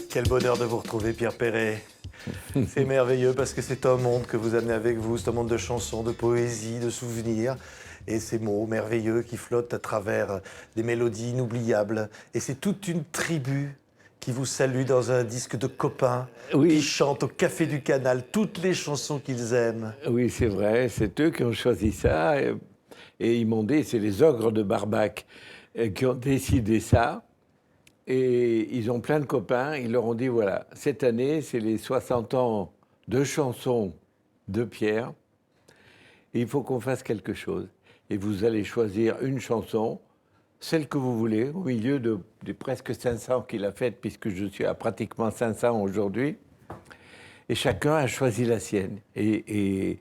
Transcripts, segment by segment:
Quel bonheur de vous retrouver, Pierre Perret. C'est merveilleux parce que c'est un monde que vous amenez avec vous, c'est un monde de chansons, de poésie, de souvenirs. Et ces mots merveilleux qui flottent à travers des mélodies inoubliables. Et c'est toute une tribu qui vous salue dans un disque de copains, qui chantent au Café du Canal toutes les chansons qu'ils aiment. Oui, c'est vrai, c'est eux qui ont choisi ça. Et ils m'ont dit, c'est les ogres de Barbac qui ont décidé ça. Et ils ont plein de copains. Ils leur ont dit, voilà, cette année, c'est les 60 ans de chansons de Pierre. Et il faut qu'on fasse quelque chose. Et vous allez choisir une chanson, celle que vous voulez, au milieu des presque 500 qu'il a faites, puisque je suis à pratiquement 500 aujourd'hui. Et chacun a choisi la sienne. Et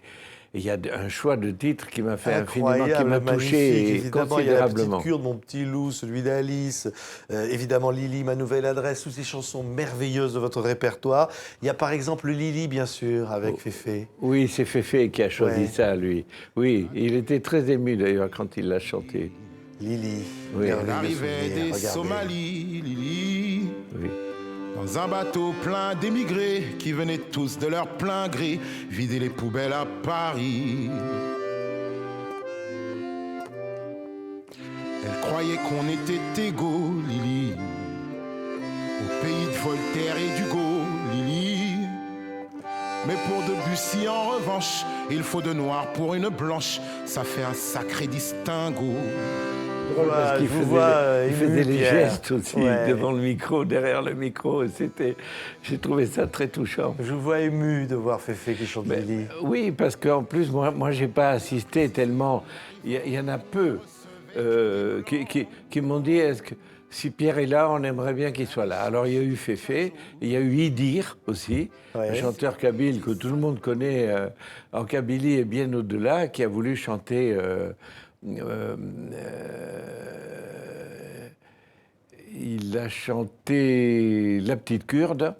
il y a un choix de titres qui m'a fait infiniment, qui m'a touché considérablement. Il y a La Petite Kurde, Mon Petit Loup, celui d'Alice, évidemment Lily, Ma Nouvelle Adresse, toutes ces chansons merveilleuses de votre répertoire. Il y a par exemple Lily, bien sûr, avec Féfé. Oui, c'est Féfé qui a choisi ça, lui. Oui, il était très ému d'ailleurs quand il l'a chanté. Lily, oui. On arrivait des Somalies, Lily. Oui. Dans un bateau plein d'émigrés qui venaient tous de leur plein gré vider les poubelles à Paris. Elle croyait qu'on était égaux, Lily, au pays de Voltaire et d'Hugo, Lily. Mais pour Debussy, en revanche, il faut de noir pour une blanche. Ça fait un sacré distinguo. Parce qu'il faisait les gestes aussi devant le micro, derrière le micro. J'ai trouvé ça très touchant. Je vous vois ému de voir Féfé qui chante Lily. Oui, parce qu'en plus, moi j'ai pas assisté tellement. Il y en a peu qui m'ont dit est-ce que si Pierre est là, on aimerait bien qu'il soit là. Alors il y a eu Féfé, il y a eu Idir aussi, un chanteur kabyle que tout le monde connaît en Kabylie et bien au-delà, qui a voulu chanter. Il a chanté La Petite Kurde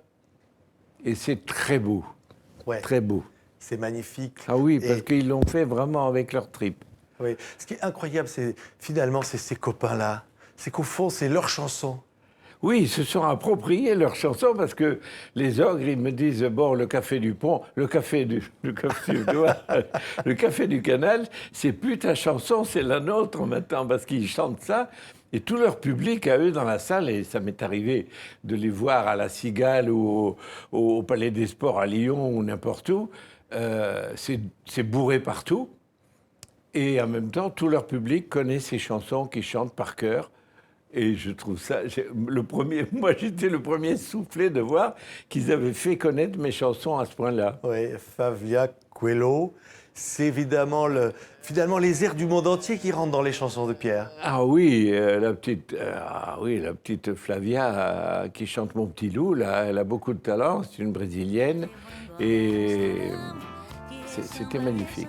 et c'est très beau, très beau. C'est magnifique. Ah oui, parce qu'ils l'ont fait vraiment avec leur tripes. Oui. Ce qui est incroyable, c'est finalement ces copains-là. C'est qu'au fond, c'est leur chanson. Oui, ils se sont appropriés leur chanson parce que les ogres, ils me disent bon, le café du pont, le café du canal, c'est plus ta chanson, c'est la nôtre maintenant parce qu'ils chantent ça. Et tout leur public à eux dans la salle, et ça m'est arrivé de les voir à la Cigale ou au Palais des Sports à Lyon ou n'importe où, c'est bourré partout. Et en même temps, tout leur public connaît ces chansons qu'ils chantent par cœur. Et je trouve ça, moi j'étais le premier soufflé de voir qu'ils avaient fait connaître mes chansons à ce point-là. Oui, Favia Coelho, c'est évidemment finalement les airs du monde entier qui rentrent dans les chansons de Pierre. Ah oui, la petite Flavia qui chante Mon Petit Loup, là, elle a beaucoup de talent, c'est une Brésilienne et c'était magnifique.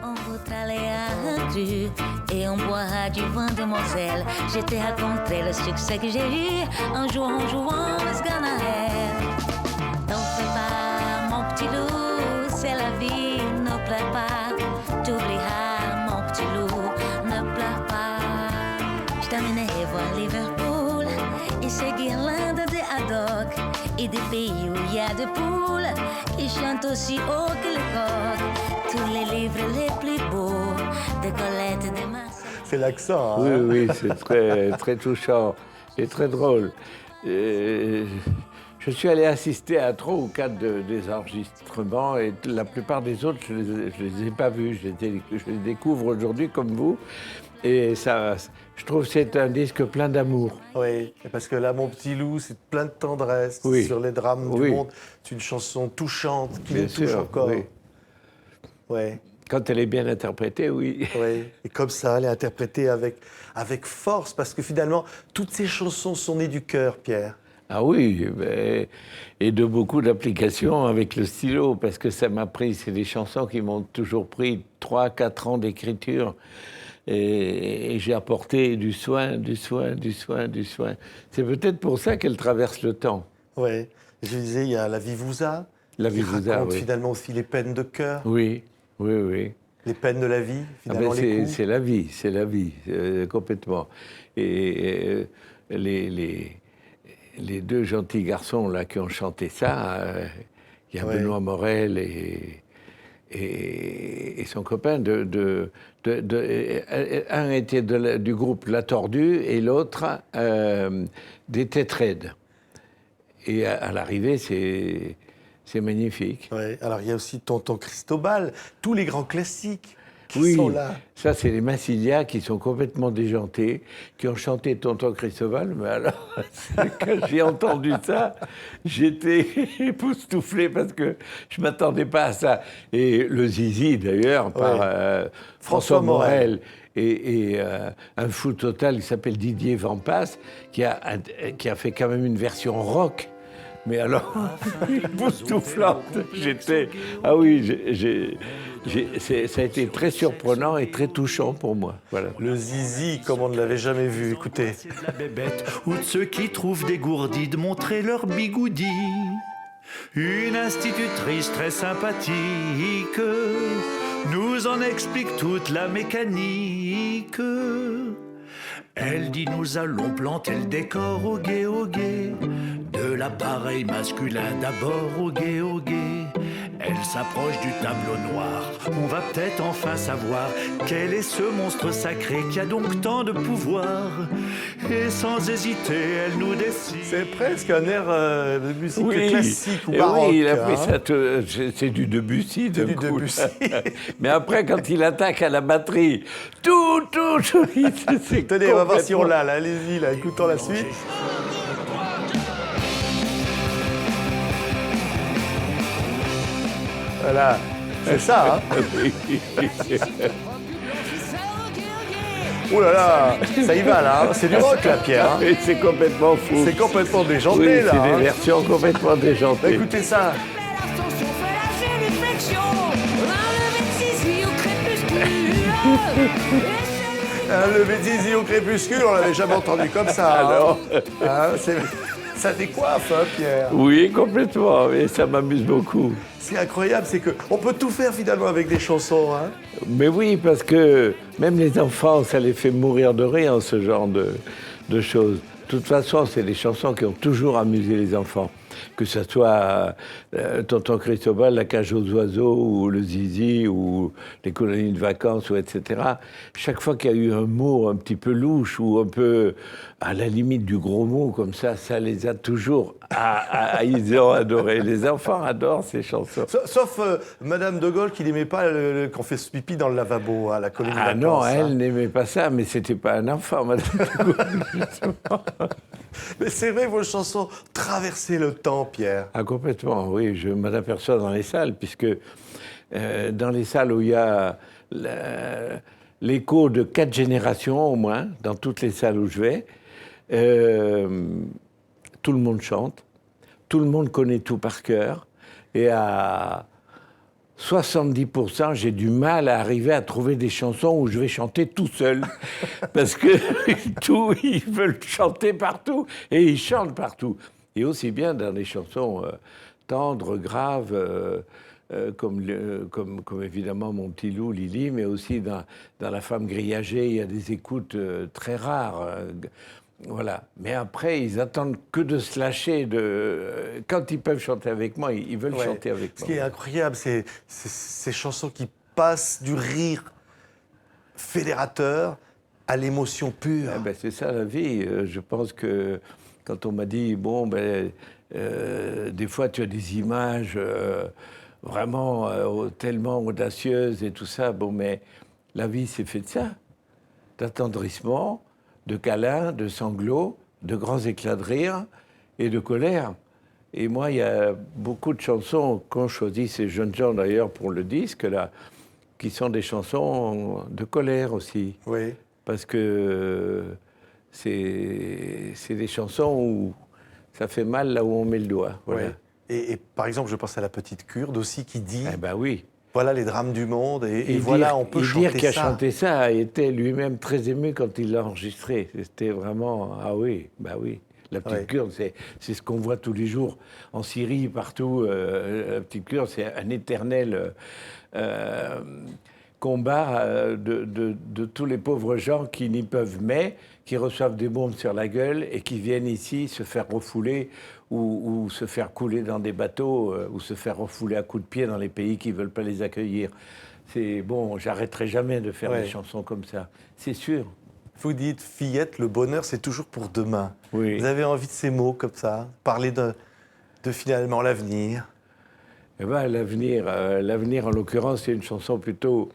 On voudra aller à un cru et on boira du vin de Moselle. Je t'ai raconté le succès que j'ai eu en jouant ce Ganaël. T'en fais pas, mon petit loup, c'est la vie, ne pleure pas. T'oublieras, mon petit loup, ne pleure pas. Je t'emmènerai voir Liverpool et ses guirlandes de haddock et des pays où il y a des poules qui chantent aussi haut que le coq. Tous les livres les plus beaux de Colette de Marseille. C'est l'accent, hein? Oui, c'est très, très touchant et très drôle. Je suis allé assister à 3 ou 4 des enregistrements et la plupart des autres, je les ai pas vus. Je les découvre aujourd'hui comme vous. Et ça, je trouve que c'est un disque plein d'amour. Oui, parce que là, Mon Petit Loup, c'est plein de tendresse sur les drames du monde. C'est une chanson touchante qui nous touche encore. Oui. Ouais. Quand elle est bien interprétée, oui. Oui, et comme ça, elle est interprétée avec force, parce que finalement, toutes ces chansons sont nées du cœur, Pierre. Ah oui, et de beaucoup d'applications avec le stylo, parce que ça m'a pris, c'est des chansons qui m'ont toujours pris 3-4 ans d'écriture, et j'ai apporté du soin. C'est peut-être pour ça qu'elle traverse le temps. Oui, je disais, il y a La vie vous a, qui raconte finalement aussi les peines de cœur. Oui. Les peines de la vie, finalement, les coups. C'est la vie, complètement. Et les deux gentils garçons là qui ont chanté ça, il y a Benoît Morel et son copain un était du groupe La Tordue et l'autre des Tétraides. Et à l'arrivée, c'est magnifique. Ouais. Alors il y a aussi Tonton Cristobal, tous les grands classiques qui sont là. Ça c'est les Massilia qui sont complètement déjantés, qui ont chanté Tonton Cristobal. Mais alors, quand j'ai entendu ça, j'étais époustouflé parce que je ne m'attendais pas à ça. Et le Zizi d'ailleurs, par François Morel. Et un fou total qui s'appelle Didier Vampas, qui a fait quand même une version rock. Mais alors, époustouflante, j'étais... Ah oui, ça a été très surprenant et très touchant pour moi. Voilà. Le Zizi, comme on ne l'avait jamais vu, écoutez. De la bébête ou de ceux qui trouvent dégourdis de montrer leur bigoudi. Une institutrice très sympathique nous en explique toute la mécanique. Elle dit nous allons planter le décor au gué, de l'appareil masculin d'abord au gué. Elle s'approche du tableau noir, on va peut-être enfin savoir quel est ce monstre sacré qui a donc tant de pouvoir. Et sans hésiter, elle nous décide. C'est presque un air de musique classique ou baroque. Oui, il a pris ça, c'est du Debussy. C'est du Debussy. Mais après, quand il attaque à la batterie, tout, c'est tenez, on va voir si on l'a, là. Allez-y, là, écoutons la suite. Voilà, c'est ça, hein. Oh là là, ça y va là, c'est du rock là, Pierre. Hein. C'est complètement fou. C'est complètement déjanté là. C'est des versions complètement déjantées. Bah, écoutez ça. Un lever de zizi au crépuscule, on l'avait jamais entendu comme ça. Alors, hein, ça décoiffe, hein, Pierre. Oui, complètement, mais ça m'amuse beaucoup. C'est incroyable, c'est qu'on peut tout faire finalement avec des chansons. Hein. Mais oui, parce que même les enfants, ça les fait mourir de rire, ce genre de choses. De toute façon, c'est des chansons qui ont toujours amusé les enfants. Que ce soit Tonton Cristobal, La Cage aux Oiseaux, ou le Zizi, ou les colonies de vacances, ou etc. Chaque fois qu'il y a eu un mot un petit peu louche, ou un peu à la limite du gros mot, comme ça les a toujours... ils ont adoré. Les enfants adorent ces chansons. Sauf Madame de Gaulle qui n'aimait pas qu'on fait ce pipi dans le lavabo à la colonie de vacances. Ah non, elle n'aimait pas ça, mais c'était pas un enfant, Madame de Gaulle. Mais c'est vrai, vos chansons traversaient le temps, Pierre. Ah, complètement, oui. Je m'en aperçois dans les salles, puisque dans les salles où il y a l'écho de 4 générations au moins, dans toutes les salles où je vais, tout le monde chante, tout le monde connaît tout par cœur, et à 70%, j'ai du mal à arriver à trouver des chansons où je vais chanter tout seul. Parce que ils veulent chanter partout, et ils chantent partout. Et aussi bien dans des chansons tendres, graves, comme évidemment Mon petit loup, Lily, mais aussi dans La femme grillagée, il y a des écoutes très rares. Voilà. Mais après, ils attendent que de se lâcher. Quand ils peuvent chanter avec moi, ils veulent chanter avec moi. Ce qui est incroyable, c'est ces chansons qui passent du rire fédérateur à l'émotion pure. Eh ben, c'est ça la vie. Je pense que quand on m'a dit, bon, des fois tu as des images vraiment tellement audacieuses et tout ça, bon, mais la vie c'est fait de ça, d'attendrissement, de câlins, de sanglots, de grands éclats de rire et de colère. Et moi, il y a beaucoup de chansons qu'ont choisi ces jeunes gens d'ailleurs pour le disque là, qui sont des chansons de colère aussi. Oui. Parce que c'est des chansons où ça fait mal là où on met le doigt. Voilà. Oui. Et par exemple, je pense à La Petite Kurde aussi qui dit... Eh ben oui. Voilà les drames du monde et voilà, on peut chanter ça. Dire qu'il a chanté ça était lui-même très ému quand il l'a enregistré. C'était vraiment... Ah oui, bah oui. La Petite Kurde, c'est ce qu'on voit tous les jours en Syrie, partout. La Petite Kurde, c'est un éternel... combat de tous les pauvres gens qui n'y peuvent mais, qui reçoivent des bombes sur la gueule et qui viennent ici se faire refouler ou se faire couler dans des bateaux ou se faire refouler à coups de pied dans les pays qui ne veulent pas les accueillir. C'est bon, j'arrêterai jamais de faire des chansons comme ça, c'est sûr. Vous dites, fillette, le bonheur, c'est toujours pour demain. Oui. Vous avez envie de ces mots comme ça, parler de finalement l'avenir. Eh ben, l'avenir, en l'occurrence, c'est une chanson plutôt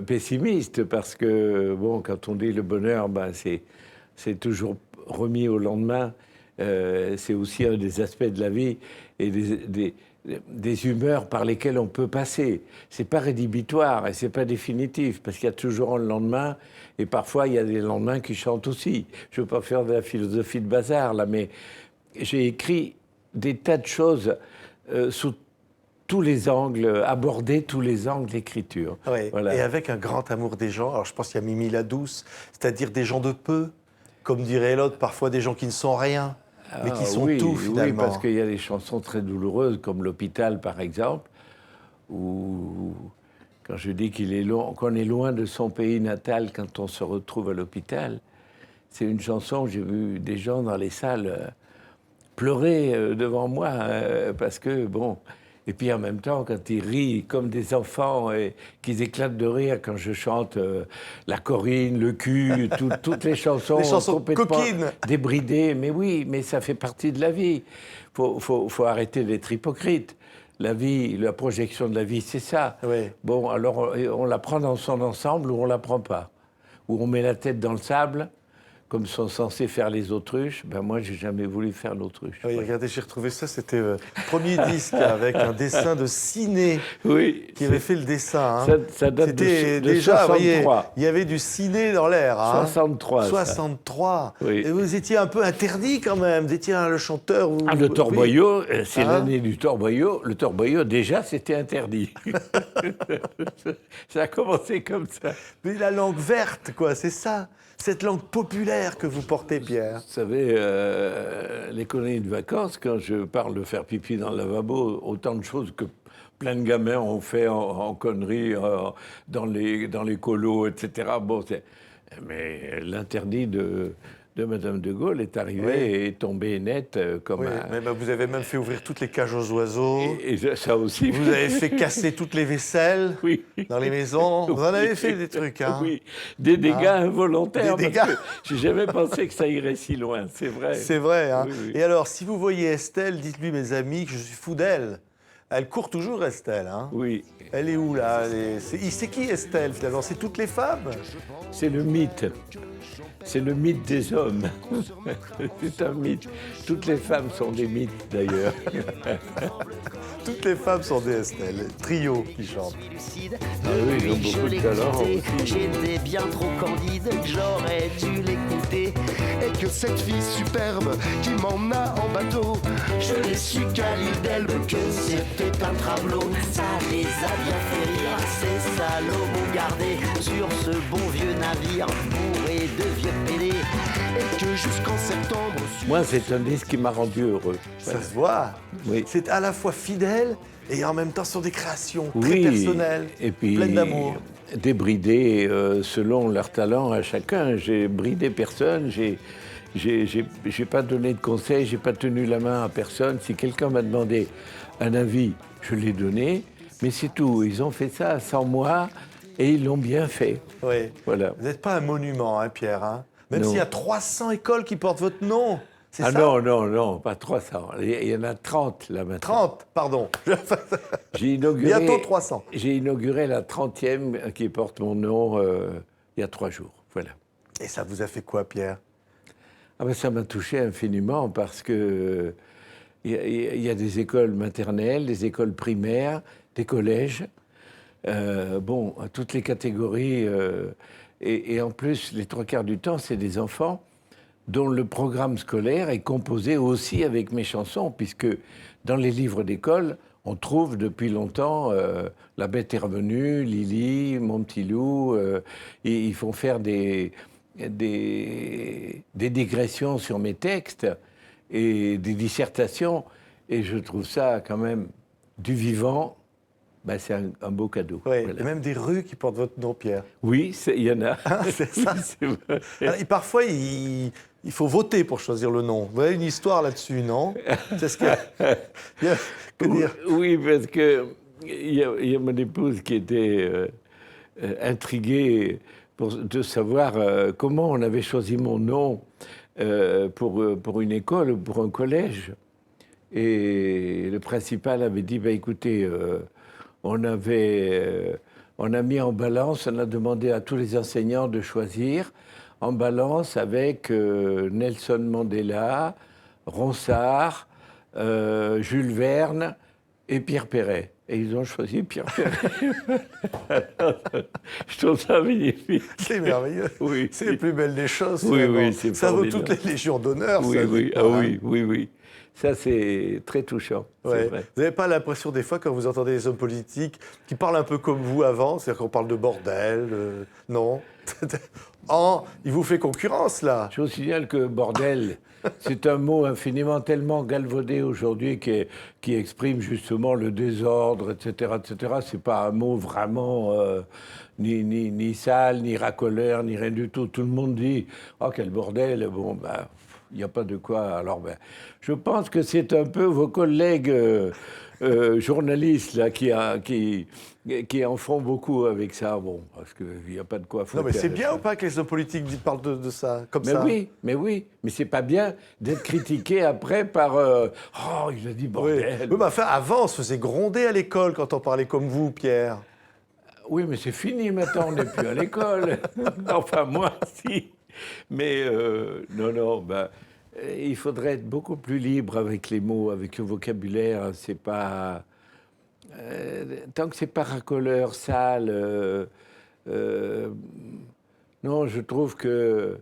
pessimiste parce que, bon, quand on dit le bonheur, ben, c'est toujours remis au lendemain. C'est aussi un des aspects de la vie et des humeurs par lesquelles on peut passer. C'est pas rédhibitoire et c'est pas définitif parce qu'il y a toujours un lendemain et parfois il y a des lendemains qui chantent aussi. Je veux pas faire de la philosophie de bazar là, mais j'ai écrit des tas de choses sous tous les angles, aborder tous les angles d'écriture. Oui. Voilà. Et avec un grand amour des gens. Alors je pense qu'il y a Mimi la Douce, c'est-à-dire des gens de peu, comme dirait l'autre, parfois des gens qui ne sont rien, mais qui sont tout finalement. Oui, parce qu'il y a des chansons très douloureuses, comme L'Hôpital par exemple, où quand je dis qu'on est loin de son pays natal quand on se retrouve à l'hôpital, c'est une chanson, j'ai vu des gens dans les salles pleurer devant moi, parce que, bon... Et puis en même temps, quand ils rient comme des enfants et qu'ils éclatent de rire quand je chante La Corinne, Le Cul, toutes les chansons complètement coquines, débridées. Mais oui, mais ça fait partie de la vie. Faut arrêter d'être hypocrite. La vie, la projection de la vie, c'est ça. Oui. Bon, alors on la prend dans son ensemble ou on la prend pas. Ou on met la tête dans le sable, comme sont censés faire les autruches. Ben moi, j'ai jamais voulu faire l'autruche. Oui, regardez, j'ai retrouvé ça, c'était le premier disque avec un dessin de Ciné qui avait fait le dessin. Hein. Ça date c'était de déjà, 63. Voyez, il y avait du ciné dans l'air. Hein. 63. 63. Oui. Et vous étiez un peu interdit quand même. Vous étiez le chanteur. Le torboyau, c'est l'année du torboyau. Le torboyau, déjà, c'était interdit. Ça a commencé comme ça. Mais la langue verte, quoi, c'est ça. Cette langue populaire que vous portez, Pierre. Vous savez, les colonies de vacances, quand je parle de faire pipi dans le lavabo, autant de choses que plein de gamins ont fait en conneries dans les colos, etc. Bon, mais l'interdit de Madame de Gaulle est arrivé et est tombé net comme un... Mais vous avez même fait ouvrir toutes les cages aux oiseaux. Et ça aussi. Vous avez fait casser toutes les vaisselles dans les maisons. Vous en avez fait des trucs, hein. Oui, des dégâts involontaires. Des dégâts. J'ai jamais pensé que ça irait si loin, c'est vrai. C'est vrai, hein. Oui. Et alors, si vous voyez Estelle, dites-lui, mes amis, que je suis fou d'elle. Elle court toujours, Estelle, hein. Oui. Elle est où, là? C'est qui, Estelle, finalement? C'est toutes les femmes? C'est le mythe. C'est le mythe des hommes. C'est un mythe. Toutes les femmes sont des mythes, d'ailleurs. Toutes les femmes sont des Estelle. Trio qui chante. Ah oui, ils ont beaucoup de talent aussi. J'étais bien trop candide, j'aurais dû l'écouter. Et que cette fille superbe qui m'emmena en bateau, Je l'ai su qu'à l'île d'Elbe que c'était un travelot. Ça les a bien fait rire, ces salauds m'ont gardé sur ce bon vieux navire bourré de vieux pédés. et que jusqu'en septembre. Moi, c'est un disque qui m'a rendu heureux. Ça se voit. Oui. C'est à la fois fidèle et en même temps sur des créations très Oui, personnelles, et puis pleines d'amour. débridés selon leur talent à chacun. J'ai bridé personne, j'ai pas donné de conseils, j'ai pas tenu la main à personne. Si quelqu'un m'a demandé un avis, je l'ai donné, mais c'est tout. Ils ont fait ça sans moi et ils l'ont bien fait. Oui. Voilà. Vous n'êtes pas un monument, hein, Pierre, hein. Même Non. s'il y a 300 écoles qui portent votre nom. C'est Ah ça? non, pas 300. Il y en a 30 là maintenant. 30, pardon. J'ai inauguré, Bientôt 300. J'ai inauguré la 30e qui porte mon nom il y a 3 jours. Voilà. Et ça vous a fait quoi, Pierre? Ah ben, ça m'a touché infiniment parce que il y a des écoles maternelles, des écoles primaires, des collèges, bon, à toutes les catégories. Et en plus, les 3/4 du temps, c'est des enfants dont le programme scolaire est composé aussi avec mes chansons, puisque dans les livres d'école, on trouve depuis longtemps La Bête est revenue, Lily, Mon petit loup. Ils font faire des digressions sur mes textes et des dissertations. Et je trouve ça quand même du vivant Ben, c'est un beau cadeau. Ouais, Voilà. et même des rues qui portent votre nom, Pierre. Oui, il y en a. C'est ça. C'est vrai. Alors, et parfois, il faut voter pour choisir le nom. Vous avez une histoire là-dessus, non? C'est ce qu'il y a. Que dire? Oui, parce que il y a mon épouse qui était intriguée de savoir comment on avait choisi mon nom pour une école ou pour un collège. Et le principal avait dit, bah, écoutez, on a mis en balance, on a demandé à tous les enseignants de choisir en balance avec Nelson Mandela, Ronsard, Jules Verne et Pierre Perret. Et ils ont choisi Pierre Perret. Je trouve ça magnifique. C'est merveilleux. Oui. C'est la plus belle des choses. Oui, finalement. oui, c'est ça vaut formidable. toutes les légions d'honneur. Oui, ça, oui, cette ah histoire, oui, oui, oui. Ça, c'est très touchant. C'est Ouais. vrai. Vous n'avez pas l'impression des fois quand vous entendez des hommes politiques qui parlent un peu comme vous avant, c'est-à-dire qu'on parle de bordel, non? Il vous fait concurrence là. Je vous signale que bordel, c'est un mot infiniment tellement galvaudé aujourd'hui qui exprime justement le désordre, etc., etc. C'est pas un mot vraiment ni sale, ni racoleur, ni rien du tout. Tout le monde dit « Oh, quel bordel !» Bon, ben, il n'y a pas de quoi. Alors, ben, je pense que c'est un peu vos collègues journalistes là, qui en font beaucoup avec ça. Bon, parce qu'il n'y a pas de quoi Non, foutre. mais c'est bien ou pas que les hommes politiques parlent de ça, comme ça? Mais oui, mais c'est pas bien d'être critiqué après par oh, il a dit Oui. bordel. Oui, mais enfin, avant, on se faisait gronder à l'école quand on parlait comme vous, Pierre. Oui, mais c'est fini maintenant, on n'est plus à l'école. Enfin, moi, si. Mais non, ben, il faudrait être beaucoup plus libre avec les mots, avec le vocabulaire. C'est pas tant que c'est pas racoleur, sale. Non, je trouve que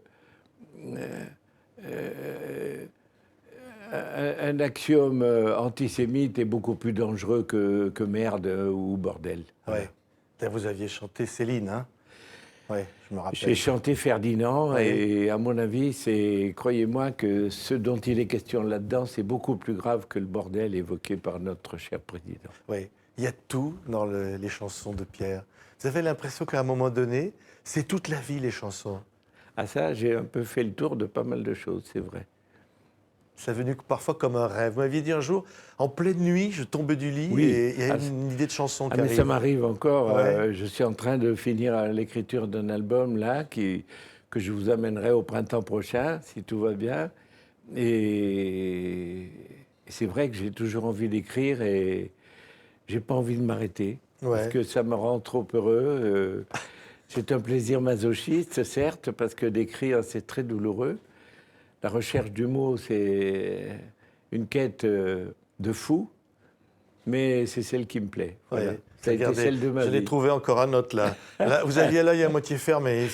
un axiome antisémite est beaucoup plus dangereux que merde ou bordel. Ouais. D'ailleurs, vous aviez chanté Céline, hein? Oui, je me J'ai rappelle. chanté Ferdinand Ouais. et à mon avis, croyez-moi que ce dont il est question là-dedans, c'est beaucoup plus grave que le bordel évoqué par notre cher président. Oui, il y a tout dans les chansons de Pierre. Vous avez l'impression qu'à un moment donné, c'est toute la vie, les chansons. À ça, j'ai un peu fait le tour de pas mal de choses, c'est vrai. C'est venu parfois comme un rêve. Vous m'aviez dit un jour, en pleine nuit, je tombais du lit Oui. et il y a Ah, une idée de chanson qui Ah, mais arrive. ça m'arrive encore. Ouais. Je suis en train de finir l'écriture d'un album là que je vous amènerai au printemps prochain, si tout va bien. Et c'est vrai que j'ai toujours envie d'écrire et j'ai pas envie de m'arrêter Ouais. parce que ça me rend trop heureux. C'est un plaisir masochiste, certes, parce que d'écrire c'est très douloureux. La recherche du mot, c'est une quête de fou, mais c'est celle qui me plaît. Voilà. Ouais. Ça a été Regardez, celle de ma je l'ai vie. trouvé encore un autre là. Là, vous aviez l'œil à moitié fermé.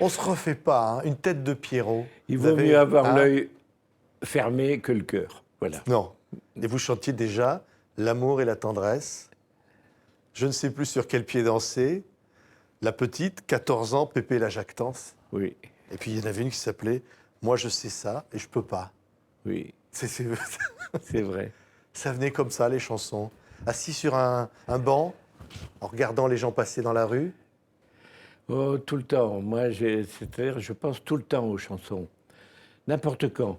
On se refait pas, hein. Une tête de Pierrot. Il Vous vaut avez- mieux avoir hein? l'œil fermé que le cœur. Voilà. Non. Et vous chantiez déjà l'amour et la tendresse. Je ne sais plus sur quel pied danser. La petite, 14 ans, Pépé la jactance. Oui, Et puis il y en avait une qui s'appelait Moi je sais ça et je peux pas. oui, C'est- c'est vrai. Ça venait comme ça, les chansons. Assis sur un banc, en regardant les gens passer dans la rue. Oh, tout le temps. Moi, c'est-à-dire, je pense tout le temps aux chansons. N'importe quand.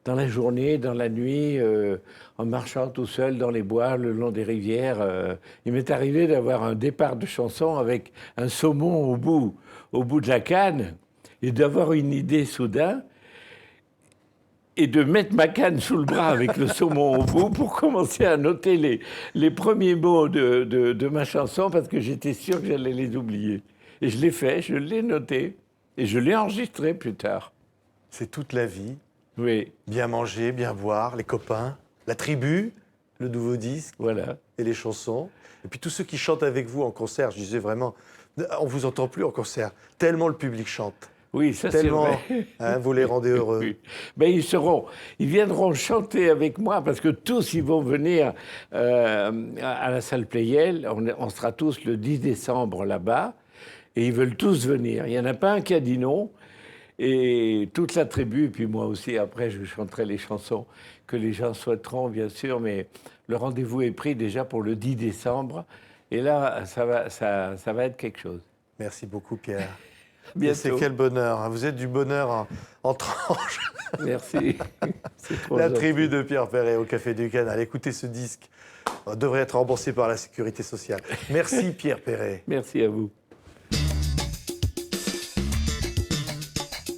Dans la journée, dans la nuit, en marchant tout seul dans les bois, le long des rivières. Il m'est arrivé d'avoir un départ de chanson avec un saumon au bout de la canne et d'avoir une idée soudain et de mettre ma canne sous le bras avec le saumon au bout pour commencer à noter les premiers mots de ma chanson parce que j'étais sûr que j'allais les oublier. Et je l'ai fait, je l'ai noté et je l'ai enregistré plus tard. C'est toute la vie. Oui, Bien manger, bien boire, les copains, la tribu, le nouveau disque voilà. et les chansons. Et puis tous ceux qui chantent avec vous en concert, je disais vraiment, on vous entend plus en concert, tellement le public chante. Oui, ça c'est Tellement, vrai. hein, vous les rendez heureux. Oui. Mais ils viendront chanter avec moi parce que tous ils vont venir à la salle Pleyel. On sera tous le 10 décembre là-bas et ils veulent tous venir. Il n'y en a pas un qui a dit non. Et toute la tribu, et puis moi aussi, après, je chanterai les chansons que les gens souhaiteront, bien sûr, mais le rendez-vous est pris déjà pour le 10 décembre. Et là, ça va être quelque chose. Merci beaucoup, Pierre. Bientôt. C'est quel bonheur, hein. Vous êtes du bonheur en tranche. Merci. C'est trop La gentil. tribu de Pierre Perret au Café du Canal. Écoutez ce disque. On devrait être remboursé par la Sécurité sociale. Merci, Pierre Perret. Merci à vous.